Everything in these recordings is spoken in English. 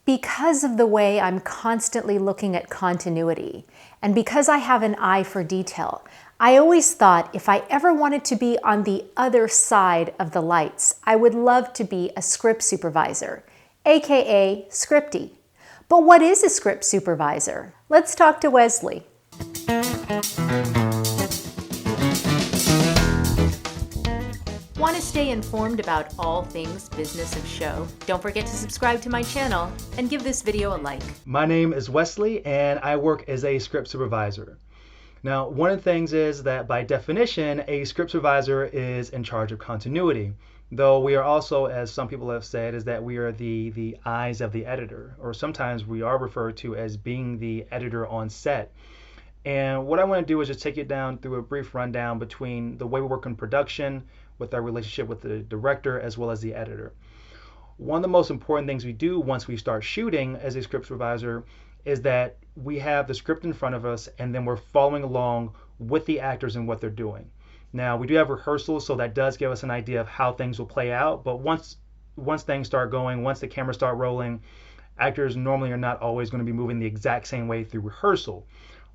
Because of the way I'm constantly looking at continuity, and because I have an eye for detail, I always thought if I ever wanted to be on the other side of the lights, I would love to be a script supervisor, aka Scripty. But what is a script supervisor? Let's talk to Wesley. Want to stay informed about all things business of show? Don't forget to subscribe to my channel and give this video a like. My name is Wesley and I work as a script supervisor. Now, one of the things is that by definition, a script supervisor is in charge of continuity. Though we are also, as some people have said, is that we are the eyes of the editor, or sometimes we are referred to as being the editor on set. And what I want to do is just take you down through a brief rundown between the way we work in production, with our relationship with the director as well as the editor. One of the most important things we do once we start shooting as a script supervisor is that we have the script in front of us and then we're following along with the actors and what they're doing. Now, we do have rehearsals, so that does give us an idea of how things will play out, but once things start going, once the cameras start rolling, actors normally are not always going to be moving the exact same way through rehearsal.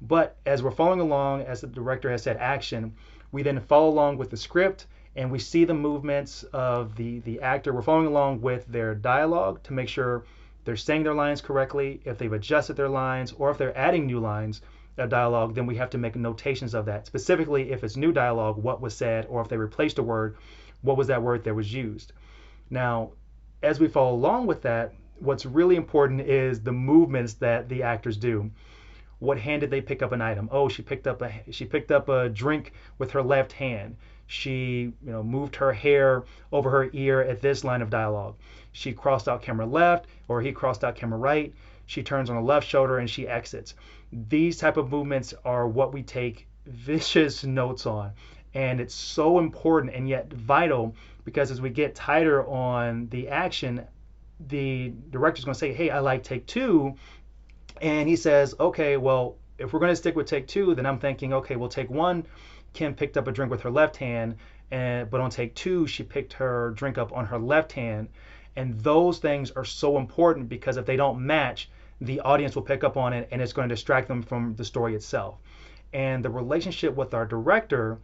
But as we're following along, as the director has said action, we then follow along with the script and we see the movements of the actor. We're following along with their dialogue to make sure they're saying their lines correctly. If they've adjusted their lines or if they're adding new lines of dialogue, then we have to make notations of that. Specifically, if it's new dialogue, what was said, or if they replaced a word, what was that word that was used. Now, as we follow along with that, what's really important is the movements that the actors do. What hand did they pick up an item? Oh, she picked up a drink with her left hand. She, moved her hair over her ear at this line of dialogue. She crossed out camera left, or he crossed out camera right. She turns on the left shoulder and she exits. These type of movements are what we take vicious notes on. And it's so important and yet vital, because as we get tighter on the action, the director's going to say, hey, I like take two. And he says, okay, well, if we're going to stick with take two, then I'm thinking, okay, well, take one, Kim picked up a drink with her left hand, but on take two, she picked her drink up on her left hand. And those things are so important, because if they don't match, the audience will pick up on it and it's going to distract them from the story itself. And the relationship with our director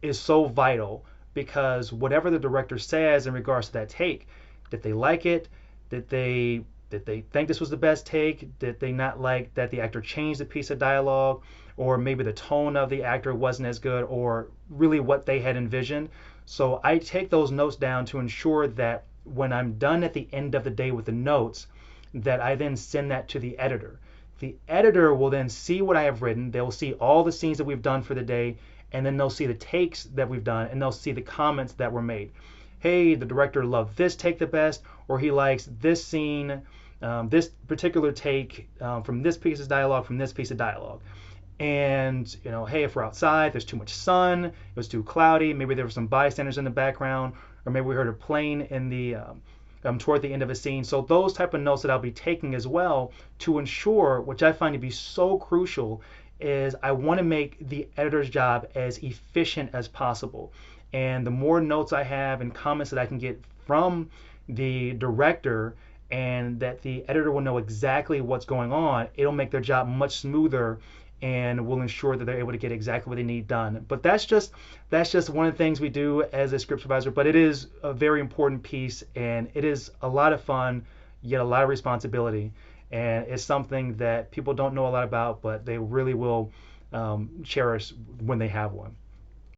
is so vital, because whatever the director says in regards to that take, did they like it? Did they think this was the best take? Did they not like that the actor changed a piece of dialogue? Or maybe the tone of the actor wasn't as good, or really what they had envisioned. So I take those notes down to ensure that when I'm done at the end of the day with the notes, that I then send that to the editor. The editor will then see what I have written. They'll see all the scenes that we've done for the day, and then they'll see the takes that we've done, and they'll see the comments that were made. Hey, the director loved this take the best, or he likes this scene, this particular take from this piece of dialogue, from this piece of dialogue. And, hey, if we're outside, there's too much sun, it was too cloudy, maybe there were some bystanders in the background, or maybe we heard a plane in the toward the end of a scene. So those type of notes that I'll be taking as well, to ensure, which I find to be so crucial, is I want to make the editor's job as efficient as possible. And the more notes I have and comments that I can get from the director, and that the editor will know exactly what's going on, it'll make their job much smoother and will ensure that they're able to get exactly what they need done. But that's just one of the things we do as a script supervisor, but it is a very important piece, and it is a lot of fun, yet a lot of responsibility. And it's something that people don't know a lot about, but they really will cherish when they have one.